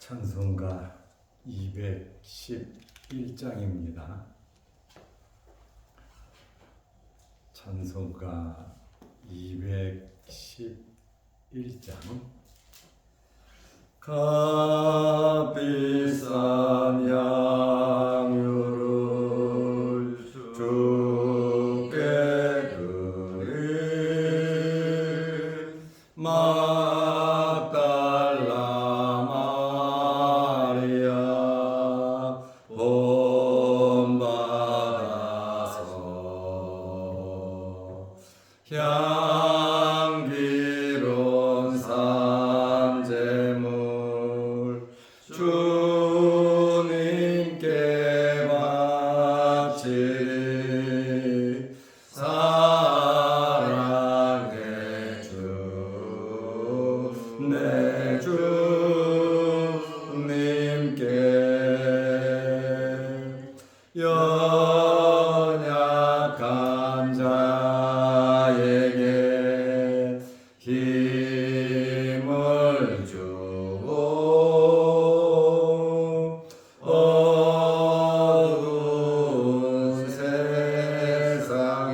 찬송가 211장입니다. 찬송가 211장. 값비싼 양유를 주께 드린 막달라 마리아 본받아서 향기로운 산제물 주님께 바치리 사랑의 주 내 주님께 연약한 자에게 힘을 주고 어두운 세상에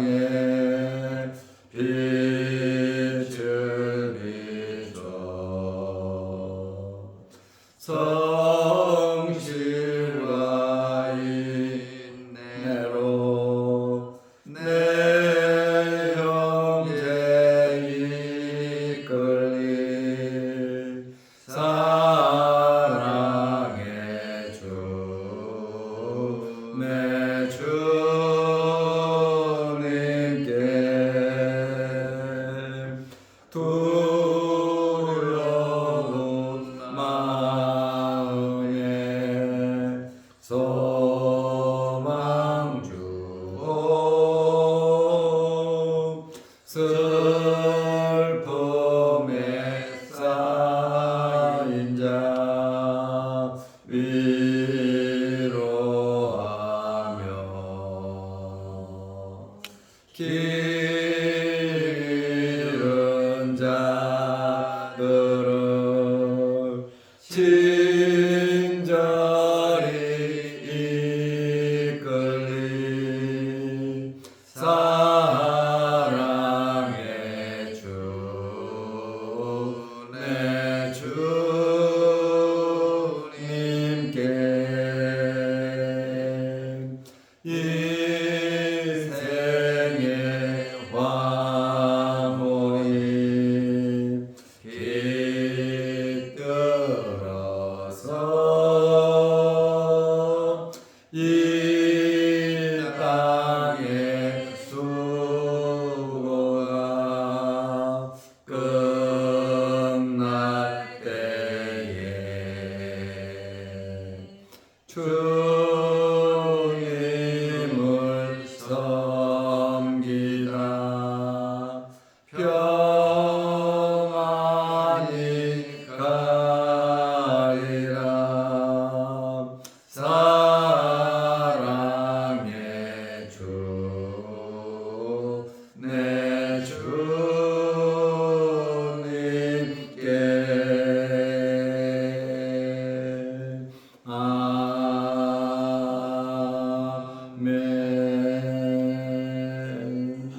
빛을 비춰 성실과 인내로 내 형제 이끌리 사랑의 주 내 주님께 두려운 마음에 소망 주고 슬픔에 쌓인 자 위로하며 기른 자들을 친절히 이끌리 사랑의 주 내 주님께 인생의 황홀이 깃들어서 이 땅의 수고가 끝날 때에 주님을 섬기다 평안히 가리라 사랑의 주 내 주님께 아멘.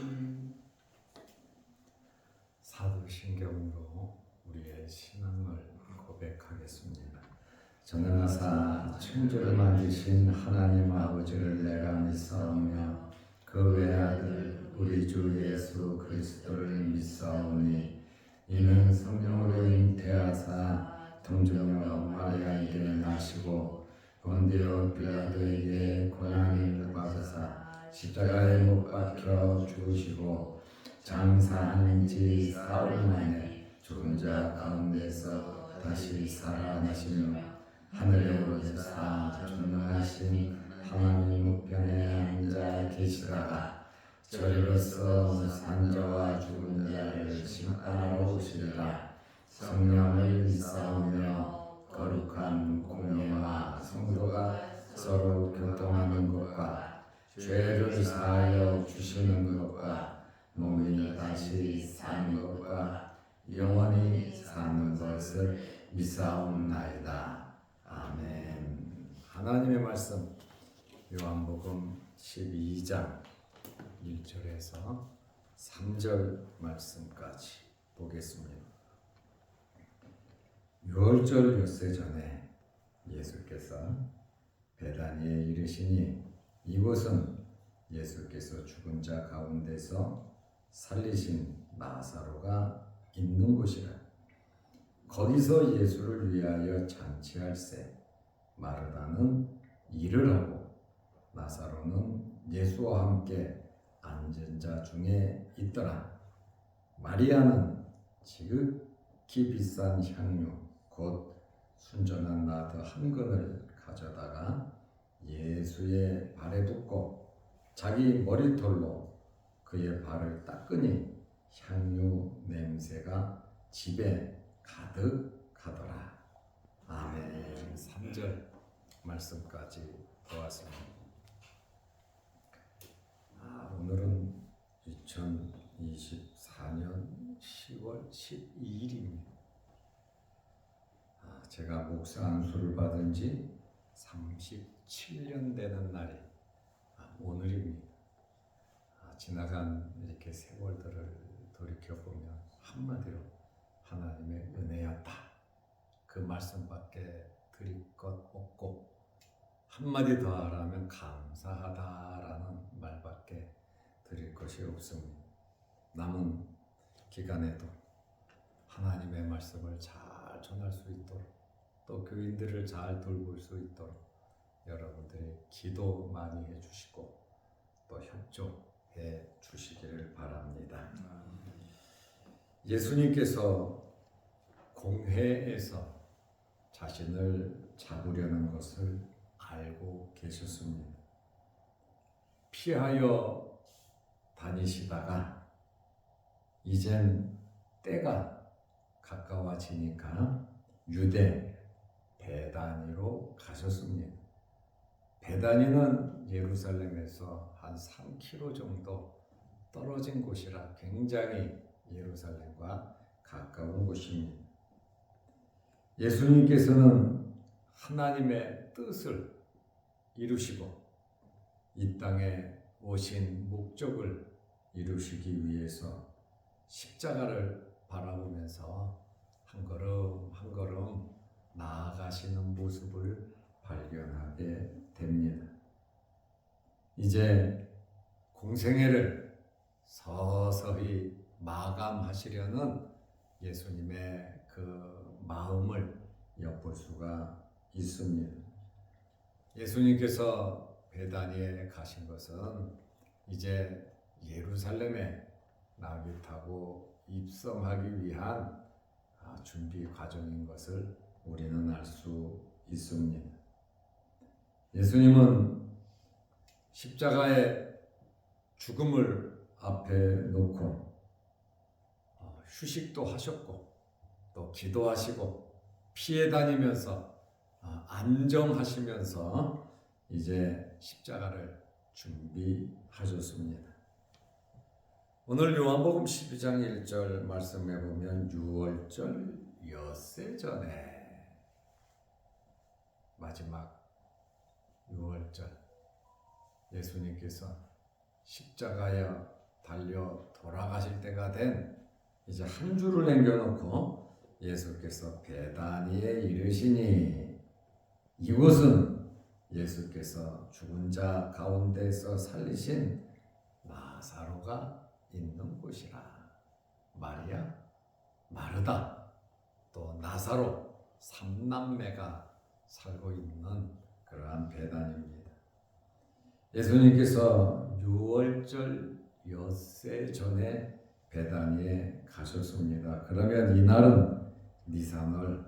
사도신경으로 우리의 신앙을 고백하겠습니다. 전능하사 천지를 만드신 하나님 아버지를 내가 믿사오며 그 외아들 우리 주 예수 그리스도를 믿사오니 이는 성령으로 잉태하사 동정녀 마리아에게 나시고 본디오 빌라도에게 고난을 받으사 십자가에 못 박혀 죽으시고 장사하는 지 사흘 만에 죽은 자 가운데서 다시 살아나시며 하늘에 오르사 전능하신 하나님 우편에 앉아 계시다가 저리로서 산자와 죽은 자를 심판하러 오시리라. 성령을 믿사오며 거룩한 공예와 성도가 서로 교통하는 것과 죄를 사하여 주시는 것과 몸이 다시 사는 것과 영원히 사는 것을 믿사옵나이다. 아멘. 하나님의 말씀 요한복음 12장 1절에서 3절 말씀까지 보겠습니다. 유월절 엿새 전에 예수께서 베다니에 이르시니 이곳은 예수께서 죽은 자 가운데서 살리신 나사로가 있는 곳이라. 거기서 예수를 위하여 잔치할세 마르다는 일을 하고 나사로는 예수와 함께 앉은 자 중에 있더라. 마리아는 지극히 비싼 향유 곧 순전한 나드 한 근을 가져다가 예수의 발에 붓고 자기 머리털로 그의 발을 닦으니 향유 냄새가 집에 가득하더라. 아멘. 3절 말씀까지 보았습니다. 오늘은 2024년 10월 12일입니다. 제가 목사 안수를 받은 지 37년 되는 날이 오늘입니다. 지나간 이렇게 세월들을 돌이켜보면 한마디로 하나님의 은혜였다. 그 말씀밖에 드릴 것 없고 한마디 더 하라면 감사하다라는 말밖에 드릴 것이 없습니다. 남은 기간에도 하나님의 말씀을 잘 전할 수 있도록 또 교인들을 잘 돌볼 수 있도록 여러분들이 기도 많이 해주시고 또 협조해 주시기를 바랍니다. 예수님께서 공회에서 자신을 잡으려는 것을 알고 계셨습니다. 피하여 다니시다가 이젠 때가 가까워지니까 유대 베다니로 가셨습니다. 베다니는 예루살렘에서 한 3km 정도 떨어진 곳이라 굉장히 예루살렘과 가까운 곳입니다. 예수님께서는 하나님의 뜻을 이루시고 이 땅에 오신 목적을 이루시기 위해서 십자가를 바라보면서 한 걸음 한 걸음 나아가시는 모습을 발견하게 됩니다. 이제 공생애를 서서히 마감하시려는 예수님의 그 마음을 엿볼 수가 있습니다. 예수님께서 베다니에 가신 것은 이제 예루살렘에 나귀 타고 입성하기 위한 준비 과정인 것을 우리는 알 수 있습니다. 예수님은 십자가의 죽음을 앞에 놓고 휴식도 하셨고 또 기도하시고 피해 다니면서 안정하시면서 이제 십자가를 준비하셨습니다. 오늘 요한복음 12장 1절 말씀해 보면 유월절 엿새 전에 마지막 유월절 예수님께서 십자가에 달려 돌아가실 때가 된 이제 한 줄을 남겨놓고 예수께서 베다니에 이르시니 이곳은 예수께서 죽은 자 가운데서 살리신 나사로가 있는 곳이라. 마리아, 마르다, 또 나사로 3남매가 살고 있는 그러한 베다니입니다. 예수님께서 유월절 엿새 전에 베다니에 가셨습니다. 그러면 이날은 니산월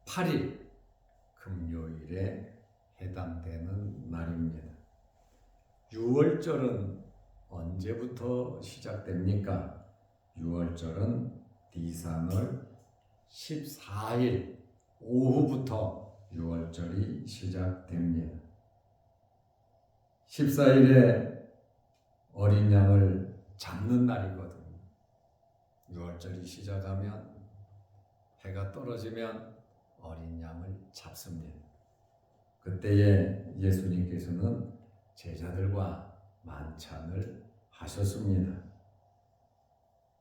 8일 금요일에 해당되는 날입니다. 유월절은 언제부터 시작됩니까? 유월절은 니산월 14일 오후부터 유월절이 시작됩니다. 14일에 어린 양을 잡는 날이거든요. 유월절이 시작하면 해가 떨어지면 어린 양을 잡습니다. 그때에 예수님께서는 제자들과 만찬을 하셨습니다.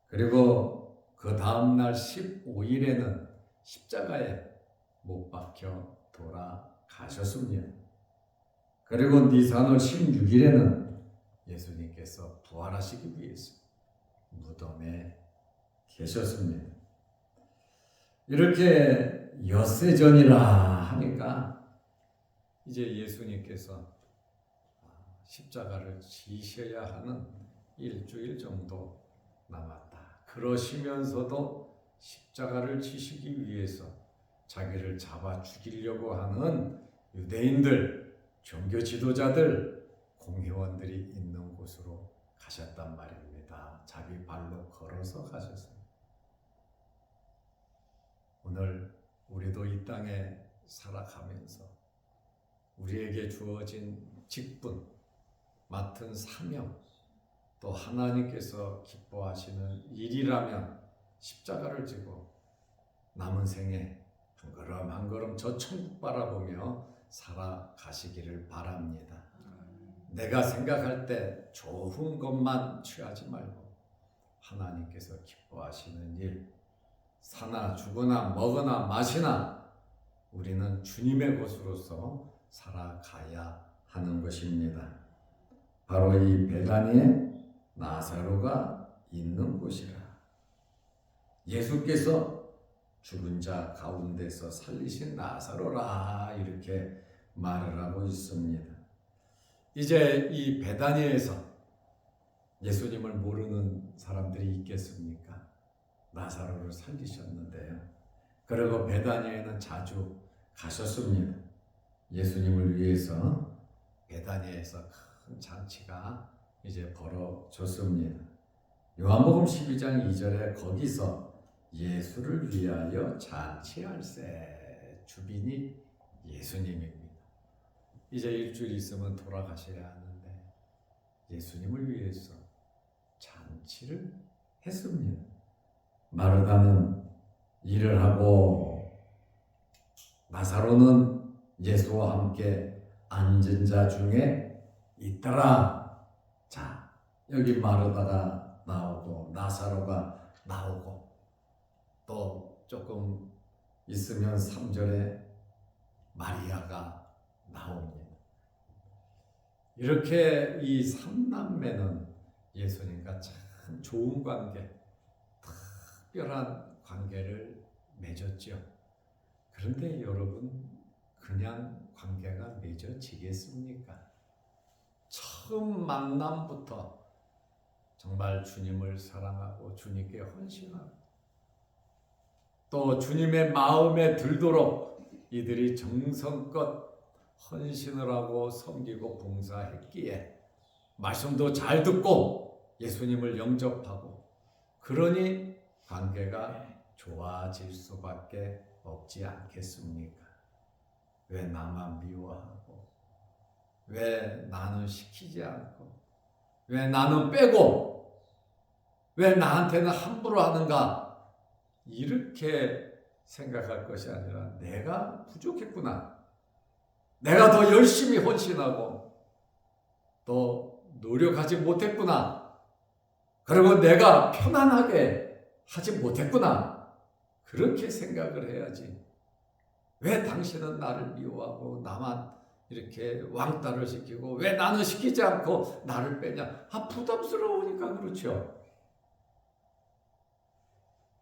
그리고 그 다음날 15일에는 십자가에 못 박혀 돌아가셨습니다. 그리고 니산월 16일에는 예수님께서 부활하시기 위해서 무덤에 계셨습니다. 이렇게 엿새 전이라 하니까 이제 예수님께서 십자가를 지셔야 하는 일주일 정도 남았다. 그러시면서도 십자가를 지시기 위해서 자기를 잡아 죽이려고 하는 유대인들, 종교 지도자들, 공회원들이 있는 곳으로 가셨단 말입니다. 자기 발로 걸어서 가셨습니다. 오늘 우리도 이 땅에 살아가면서 우리에게 주어진 직분, 맡은 사명, 또 하나님께서 기뻐하시는 일이라면 십자가를 지고 남은 생에 한 걸음 한 걸음 저 천국 바라보며 살아가시기를 바랍니다. 내가 생각할 때 좋은 것만 취하지 말고 하나님께서 기뻐하시는 일, 사나 죽으나 먹으나 마시나 우리는 주님의 것으로서 살아가야 하는 것입니다. 바로 이 베다니에 나사로가 있는 곳이라. 예수께서 죽은 자 가운데서 살리신 나사로라 이렇게 말을 하고 있습니다. 이제 이 베다니에서 예수님을 모르는 사람들이 있겠습니까? 나사로를 살리셨는데요. 그리고 베다니에는 자주 가셨습니다. 예수님을 위해서 베다니에서 큰 잔치가 이제 벌어졌습니다. 요한복음 12장 2절에 거기서 예수를 위하여 잔치할세 주빈이 예수님입니다. 이제 일주일 있으면 돌아가셔야 하는데 예수님을 위해서 잔치를 했습니다. 마르다는 일을 하고 나사로는 예수와 함께 앉은 자 중에 있더라. 자, 여기 마르다가 나오고 나사로가 나오고 또 조금 있으면 3절에 마리아가 나옵니다. 이렇게 이 삼남매는 예수님과 참 좋은 관계, 특별한 관계를 맺었죠. 그런데 여러분, 그냥 관계가 맺어지겠습니까? 처음 만남부터 정말 주님을 사랑하고 주님께 헌신하고 또 주님의 마음에 들도록 이들이 정성껏 헌신을 하고 섬기고 봉사했기에 말씀도 잘 듣고 예수님을 영접하고 그러니 관계가 좋아질 수밖에 없지 않겠습니까? 왜 나만 미워하고 왜 나는 시키지 않고 왜 나는 빼고 왜 나한테는 함부로 하는가 이렇게 생각할 것이 아니라 내가 부족했구나, 내가 더 열심히 헌신하고 또 노력하지 못했구나, 그리고 내가 편안하게 하지 못했구나, 그렇게 생각을 해야지. 왜 당신은 나를 미워하고 나만 이렇게 왕따를 시키고 왜 나는 시키지 않고 나를 빼냐? 부담스러우니까 그렇죠.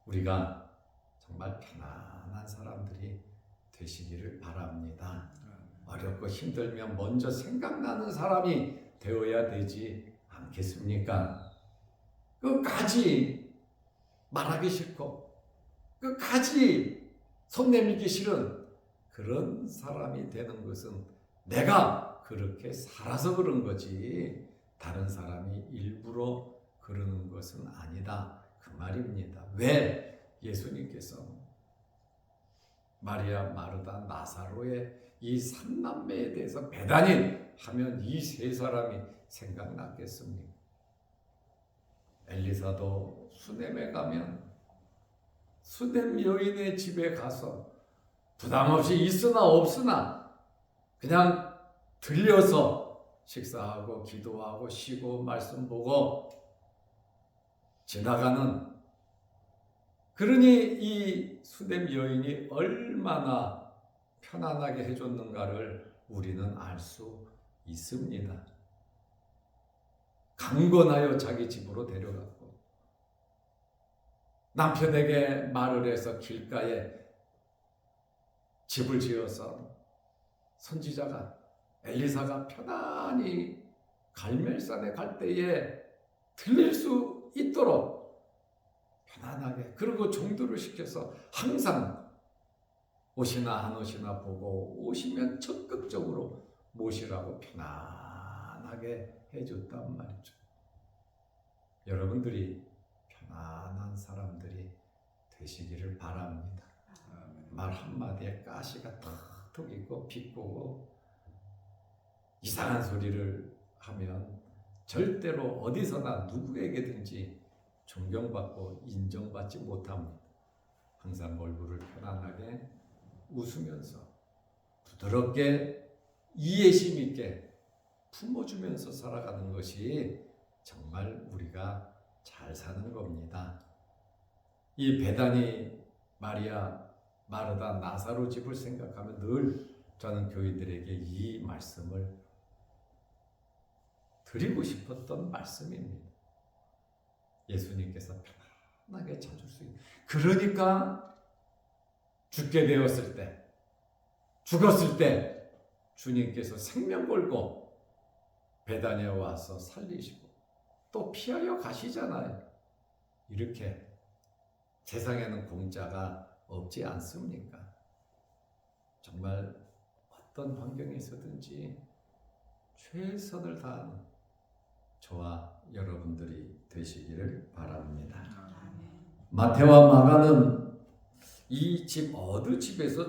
우리가 정말 편안한 사람들이 되시기를 바랍니다. 어렵고 힘들면 먼저 생각나는 사람이 되어야 되지 않겠습니까? 끝까지 말하기 싫고 끝까지 손 내밀기 싫은 그런 사람이 되는 것은 내가 그렇게 살아서 그런 거지 다른 사람이 일부러 그러는 것은 아니다 그 말입니다. 왜 예수님께서 마리아, 마르다, 나사로의 이 삼남매에 대해서 베다니 하면 이 세 사람이 생각났겠습니까? 엘리사도 수넴에 가면 수넴 여인의 집에 가서 부담 없이 있으나 없으나 그냥 들려서 식사하고 기도하고 쉬고 말씀 보고 지나가는, 그러니 이 수뎀 여인이 얼마나 편안하게 해줬는가를 우리는 알 수 있습니다. 강권하여 자기 집으로 데려갔고 남편에게 말을 해서 길가에 집을 지어서 선지자가 엘리사가 편안히 갈멜산에 갈 때에 들릴 수 있도록 편안하게, 그리고 종들을 시켜서 항상 오시나 안 오시나 보고 오시면 적극적으로 모시라고 편안하게 해줬단 말이죠. 여러분들이 편안한 사람들이 되시기를 바랍니다. 말 한마디에 가시가 턱턱 있고 비꼬고 이상한 소리를 하면 절대로 어디서나 누구에게든지 존경받고 인정받지 못합니다. 항상 얼굴을 편안하게 웃으면서 부드럽게 이해심 있게 품어주면서 살아가는 것이 정말 우리가 잘 사는 겁니다. 이 베다니, 마리아, 마르다, 나사로 집을 생각하면 늘 저는 교인들에게 이 말씀을 드리고 싶었던 말씀입니다. 예수님께서 편안하게 찾을 수 있는, 그러니까 죽게 되었을 때, 죽었을 때 주님께서 생명 걸고 베다니에 와서 살리시고 또 피하여 가시잖아요. 이렇게 세상에는 공짜가 없지 않습니까? 정말 어떤 환경에서든지 최선을 다하는 저와 여러분들이 되시기를 바랍니다. 마태와 마가는 이 집 어느 집에서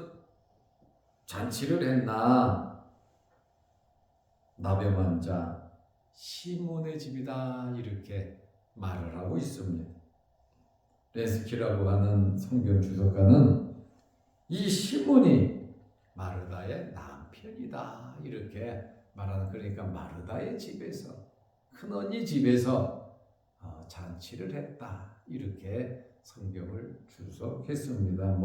잔치를 했나? 나병 환자 시몬의 집이다, 이렇게 말을 하고 있습니다. 레스키라고 하는 성경 주석가는 이 시몬이 마르다의 남편이다, 이렇게 말하는, 그러니까 마르다의 집에서, 큰언니 집에서 잔치를 했다, 이렇게 성경을 주석했습니다.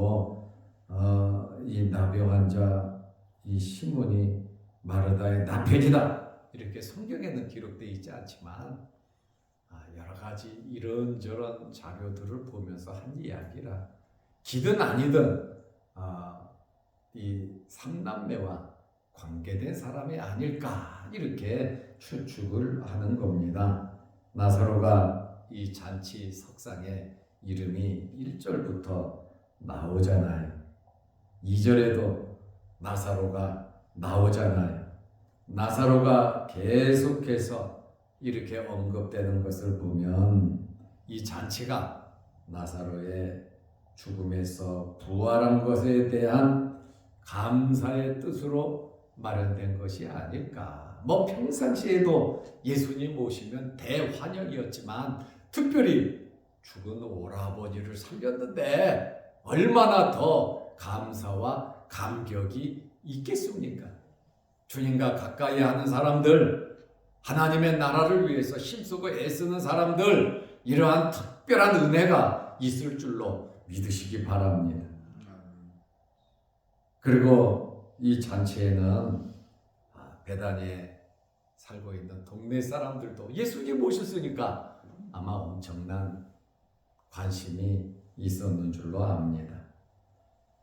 이 나병 환자 이 시몬이 마르다의 남편이다, 이렇게 성경에는 기록되어 있지 않지만 여러 가지 이런저런 자료들을 보면서 한 이야기라, 기든 아니든 이 삼남매와 관계된 사람이 아닐까, 이렇게 추측을 하는 겁니다. 나사로가 이 잔치 석상에 이름이 1절부터 나오잖아요. 2절에도 나사로가 나오잖아요. 나사로가 계속해서 이렇게 언급되는 것을 보면 이 잔치가 나사로의 죽음에서 부활한 것에 대한 감사의 뜻으로 마련된 것이 아닐까. 평상시에도 예수님 오시면 대환영이었지만 특별히 죽은 오라버니를 살렸는데 얼마나 더 감사와 감격이 있겠습니까? 주님과 가까이 하는 사람들, 하나님의 나라를 위해서 힘쓰고 애쓰는 사람들, 이러한 특별한 은혜가 있을 줄로 믿으시기 바랍니다. 그리고 이 잔치에는 베다니에 살고 있는 동네 사람들도 예수님 오셨으니까 아마 엄청난 관심이 있었는 줄로 압니다.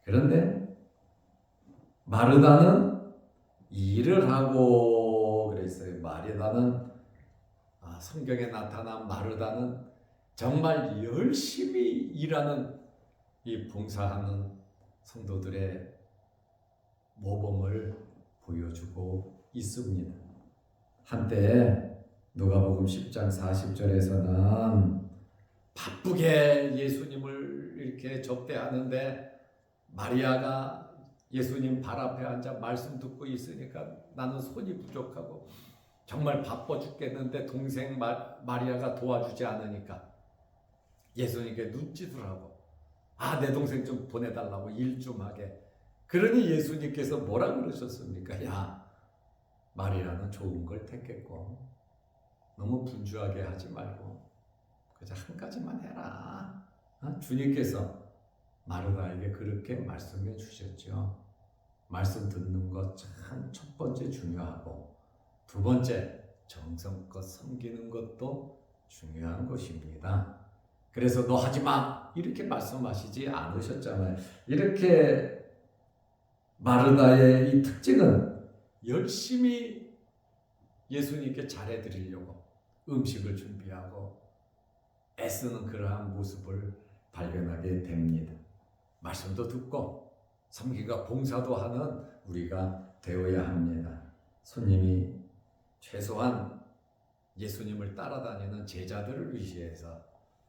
그런데 마르다는 일을 하고 그랬어요. 마르다는 성경에 나타난 마르다는 정말 열심히 일하는, 이 봉사하는 성도들의 모범을 보여주고 있습니다. 한때 누가복음 10장 40절에서는 바쁘게 예수님을 이렇게 접대하는데 마리아가 예수님 발 앞에 앉아 말씀 듣고 있으니까 나는 손이 부족하고 정말 바빠 죽겠는데 동생 마리아가 도와주지 않으니까 예수님께 눈짓을 하고 내 동생 좀 보내달라고 일 좀 하게 그러니 예수님께서 뭐라 그러셨습니까? 야, 마리아는 좋은 걸 택했고 너무 분주하게 하지 말고 그저 한 가지만 해라. 주님께서 마르다에게 그렇게 말씀해 주셨죠. 말씀 듣는 것 참 첫 번째 중요하고 두 번째 정성껏 섬기는 것도 중요한 것입니다. 그래서 너 하지 마 이렇게 말씀하시지 않으셨잖아요. 이렇게 마르다의 이 특징은 열심히 예수님께 잘해드리려고 음식을 준비하고 애쓰는 그러한 모습을 발견하게 됩니다. 말씀도 듣고 섬기가 봉사도 하는 우리가 되어야 합니다. 손님이 최소한 예수님을 따라다니는 제자들을 위시해서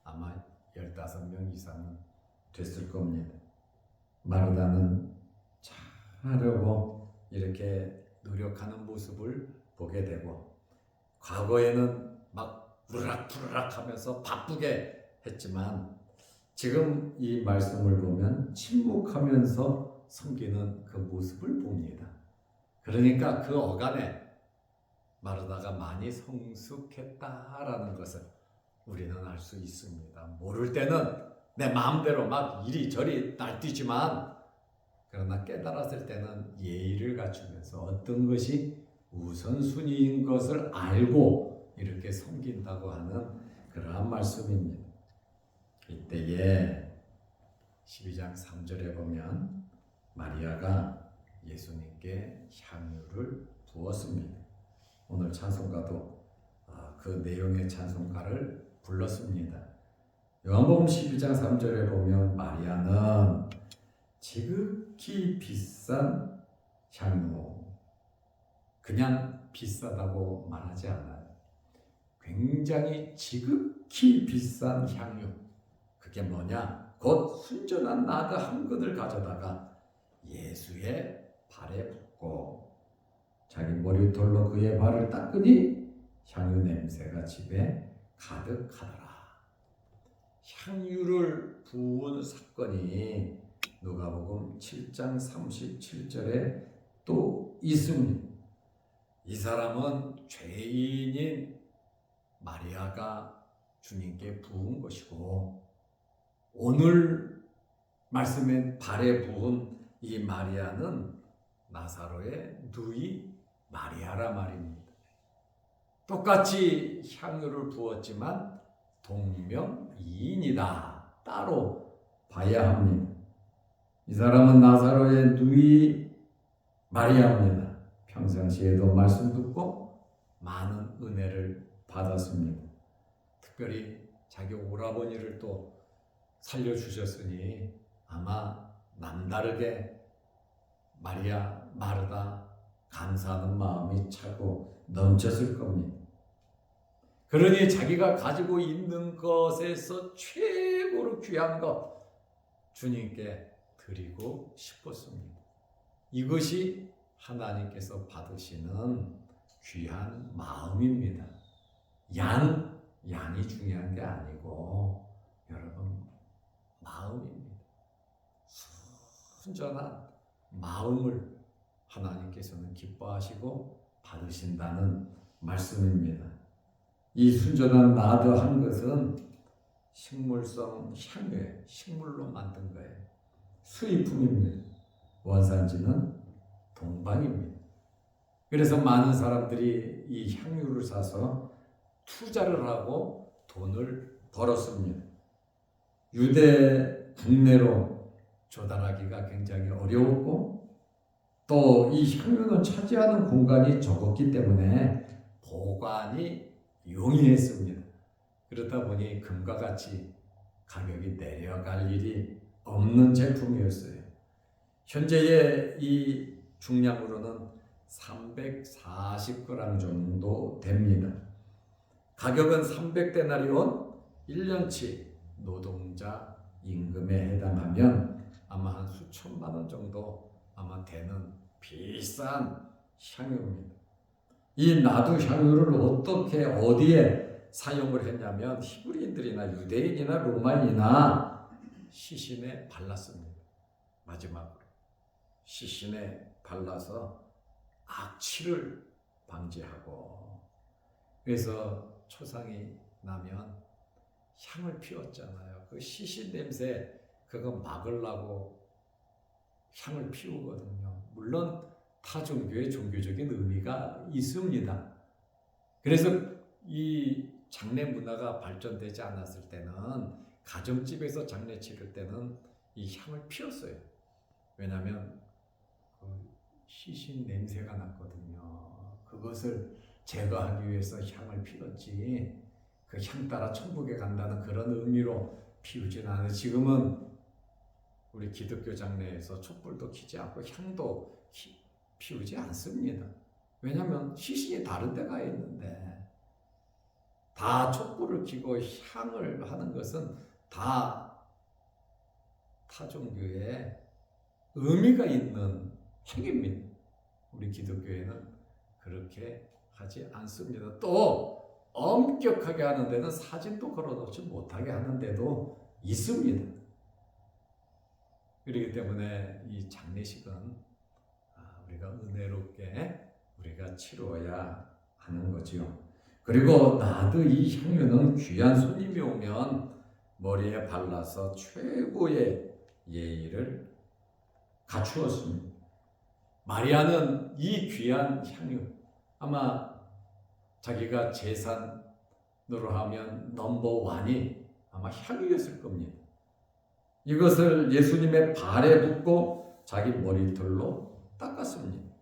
아마 15명 이상은 됐을 겁니다. 마르다는 잘하려고 이렇게 노력하는 모습을 보게 되고 과거에는 막 부르락부르락 하면서 바쁘게 했지만 지금 이 말씀을 보면 침묵하면서 섬기는 그 모습을 봅니다. 그러니까 그 어간에 마르다가 많이 성숙했다라는 것을 우리는 알 수 있습니다. 모를 때는 내 마음대로 막 이리저리 날뛰지만 그러나 깨달았을 때는 예의를 갖추면서 어떤 것이 우선순위인 것을 알고 이렇게 섬긴다고 하는 그러한 말씀입니다. 이때에 12장 3절에 보면 마리아가 예수님께 향유를 부었습니다. 오늘 찬송가도 그 내용의 찬송가를 불렀습니다. 요한복음 12장 3절에 보면 마리아는 지극히 비싼 향유, 그냥 비싸다고 말하지 않아요. 굉장히 지극히 비싼 향유. 그게 뭐냐? 곧 순전한 나드 한 근을 가져다가 예수의 발에 붓고 자기 머리털로 그의 발을 닦으니 향유 냄새가 집에 가득하더라. 향유를 부은 사건이 누가복음 7장 37절에 또 있습니다. 이 사람은 죄인인 마리아가 주님께 부은 것이고 오늘 말씀에 발에 부은 이 마리아는 나사로의 누이 마리아라 말입니다. 똑같이 향유를 부었지만 동명이인이다. 따로 봐야 합니다. 이 사람은 나사로의 누이 마리아입니다. 평상시에도 말씀 듣고 많은 은혜를 받았습니다. 특별히 자기 오라버니를 또 살려주셨으니 아마 남다르게 마리아, 마르다 감사하는 마음이 차고 넘쳤을 겁니다. 그러니 자기가 가지고 있는 것에서 최고로 귀한 것 주님께 드리고 싶었습니다. 이것이 하나님께서 받으시는 귀한 마음입니다. 양이 중요한 게 아니고 여러분 마음입니다. 순전한 마음을 하나님께서는 기뻐하시고 받으신다는 말씀입니다. 이 순전한 나드 한 것은 식물성 향유에 식물로 만든 거예요. 수입품입니다. 원산지는 동방입니다. 그래서 많은 사람들이 이 향유를 사서 투자를 하고 돈을 벌었습니다. 유대 국내로 조달하기가 굉장히 어려웠고 또 이 향유는 차지하는 공간이 적었기 때문에 보관이 용이했습니다. 그렇다 보니 금과 같이 가격이 내려갈 일이 없는 제품이었어요. 현재의 이 중량으로는 340g 정도 됩니다. 가격은 300데나리온 1년치 노동자 임금에 해당하면 아마 한 수천만 원 정도 아마 되는 비싼 향유입니다. 이 나두 향유를 어떻게 어디에 사용을 했냐면 히브리인들이나 유대인이나 로마인이나 시신에 발랐습니다. 마지막으로 시신에 발라서 악취를 방지하고, 그래서 초상이 나면 향을 피웠잖아요. 그 시신 냄새 그거 막으려고 향을 피우거든요. 물론 타 종교의 종교적인 의미가 있습니다. 그래서 이 장례 문화가 발전되지 않았을 때는, 가정집에서 장례 치를 때는 이 향을 피웠어요. 왜냐하면 그 시신 냄새가 났거든요. 그것을 제거하기 위해서 향을 피웠지, 그 향 따라 천국에 간다는 그런 의미로 피우진 않아요. 지금은 우리 기독교 장례에서 촛불도 켜지 않고 향도 피우지 않습니다. 왜냐하면 시신이 다른 데 가 있는데, 다 촛불을 켜고 향을 하는 것은 다 타종교의 의미가 있는 행위입니다. 우리 기독교에는 그렇게 하지 않습니다. 또 엄격하게 하는 데는 사진도 걸어놓지 못하게 하는 데도 있습니다. 그렇기 때문에 이 장례식은 우리가 은혜롭게 우리가 치루어야 하는 거지요. 그리고 나도 이 향유는 귀한 손님이 오면 머리에 발라서 최고의 예의를 갖추었습니다. 마리아는 이 귀한 향유, 아마 자기가 재산으로 하면 넘버1이 아마 향유였을 겁니다. 이것을 예수님의 발에 붓고 자기 머리털로 닦았습니다.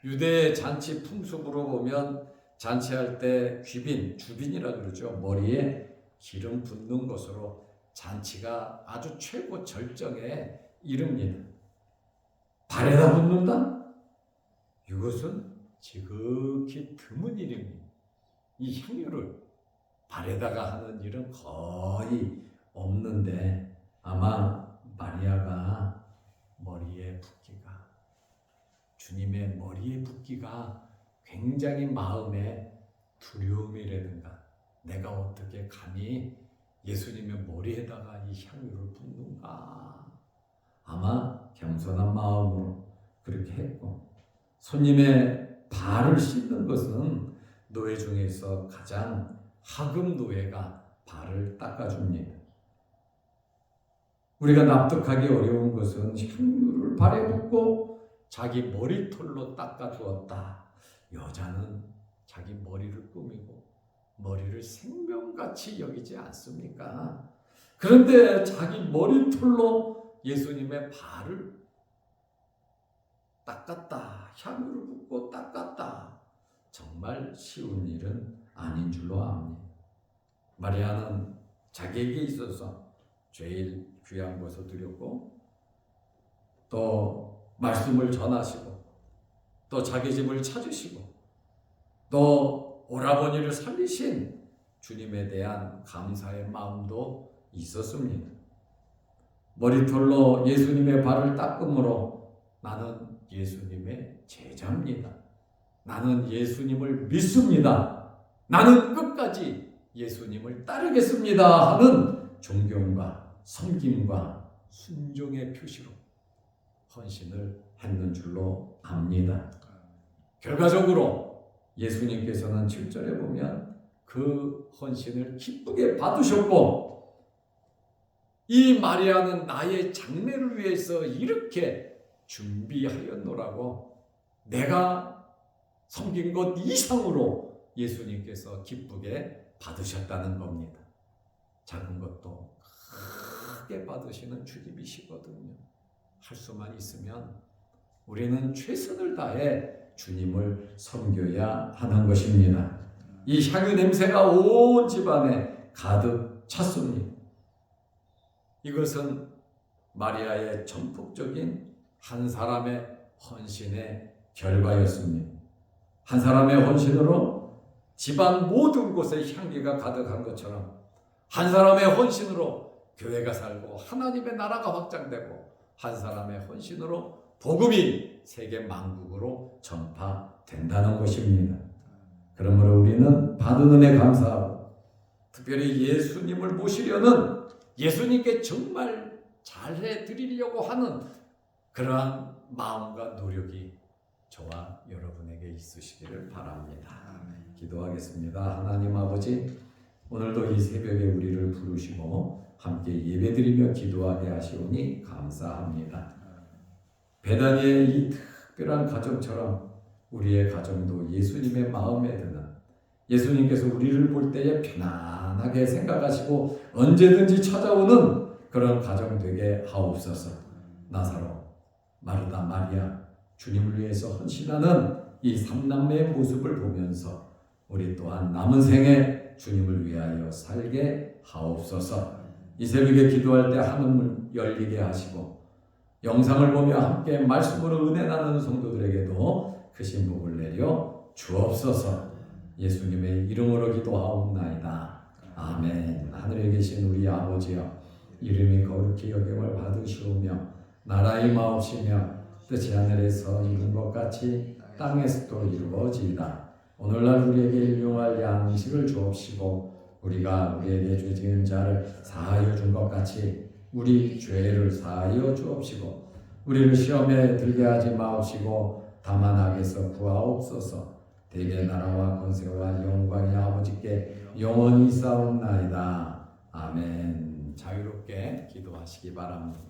유대 잔치 풍습으로 보면 잔치할 때 주빈이라고 그러죠. 머리에 기름 붓는 것으로 잔치가 아주 최고 절정에 이릅니다. 발에다 붓는다? 이것은 지극히 드문 일입니다. 이 향유를 발에다가 하는 일은 거의 없는데, 아마 마리아가 머리에 붓기가, 주님의 머리에 붓기가 굉장히 마음에 두려움이라든가, 내가 어떻게 감히 예수님의 머리에다가 이 향유를 붓는가, 아마 겸손한 마음으로 그렇게 했고, 손님의 발을 씻는 것은 노예 중에서 가장 하급 노예가 발을 닦아줍니다. 우리가 납득하기 어려운 것은 향유를 발에 붓고 자기 머리털로 닦아주었다. 여자는 자기 머리를 꾸미고 머리를 생명같이 여기지 않습니까? 그런데 자기 머리털로 예수님의 발을 닦았다. 향유를 붓고 닦았다. 정말 쉬운 일은 아닌 줄로 압니다. 마리아는 자기에게 있어서 제일 귀한 것을 드렸고, 또 말씀을 전하시고, 또 자기 집을 찾으시고, 또 오라버니를 살리신 주님에 대한 감사의 마음도 있었습니다. 머리털로 예수님의 발을 닦음으로 나는 예수님의 제자입니다. 나는 예수님을 믿습니다. 나는 끝까지 예수님을 따르겠습니다 하는 존경과 섬김과 순종의 표시로 헌신을 했는 줄로 압니다. 결과적으로 예수님께서는 7절에 보면 그 헌신을 기쁘게 받으셨고, 이 마리아는 나의 장례를 위해서 이렇게 준비하였노라고, 내가 섬긴 것 이상으로 예수님께서 기쁘게 받으셨다는 겁니다. 작은 것도 크게 받으시는 주님이시거든요. 할 수만 있으면 우리는 최선을 다해 주님을 섬겨야 하는 것입니다. 이 향유 냄새가 온 집안에 가득 찼습니다. 이것은 마리아의 전폭적인 한 사람의 헌신의 결과였습니다. 한 사람의 헌신으로 집안 모든 곳에 향기가 가득한 것처럼, 한 사람의 헌신으로 교회가 살고 하나님의 나라가 확장되고, 한 사람의 헌신으로 복음이 세계 만국으로 전파된다는 것입니다. 그러므로 우리는 받은 은혜 감사하고, 특별히 예수님을 모시려는, 예수님께 정말 잘해 드리려고 하는 그러한 마음과 노력이 저와 여러분에게 있으시기를 바랍니다. 기도하겠습니다. 하나님 아버지, 오늘도 이 새벽에 우리를 부르시고 함께 예배드리며 기도하게 하시오니 감사합니다. 베다니의 이 특별한 가정처럼 우리의 가정도 예수님의 마음에 드는, 예수님께서 우리를 볼 때에 편안하게 생각하시고 언제든지 찾아오는 그런 가정 되게 하옵소서. 나사로, 마르다, 마리아, 주님을 위해서 헌신하는 이 삼남매의 모습을 보면서 우리 또한 남은 생에 주님을 위하여 살게 하옵소서. 이 새벽에 기도할 때 하늘문 열리게 하시고 영상을 보며 함께 말씀으로 은혜 나누는 성도들에게도 크신 복을 내려 주옵소서. 예수님의 이름으로 기도하옵나이다. 아멘. 하늘에 계신 우리 아버지여, 이름이 거룩히 여김을 받으시오며 나라의 마옵시며 뜻이 하늘에서 이룬 것 같이 땅에서도 이루어지이다. 오늘날 우리에게 일용할 양식을 주옵시고 우리가 우리에게 죄 지은 자를 사하여 준 것 같이 우리 죄를 사하여 주옵시고 우리를 시험에 들게 하지 마옵시고 다만 악에서 구하옵소서. 대개 나라와 권세와 영광이 아버지께 영원히 있사옵나이다. 아멘. 자유롭게 기도하시기 바랍니다.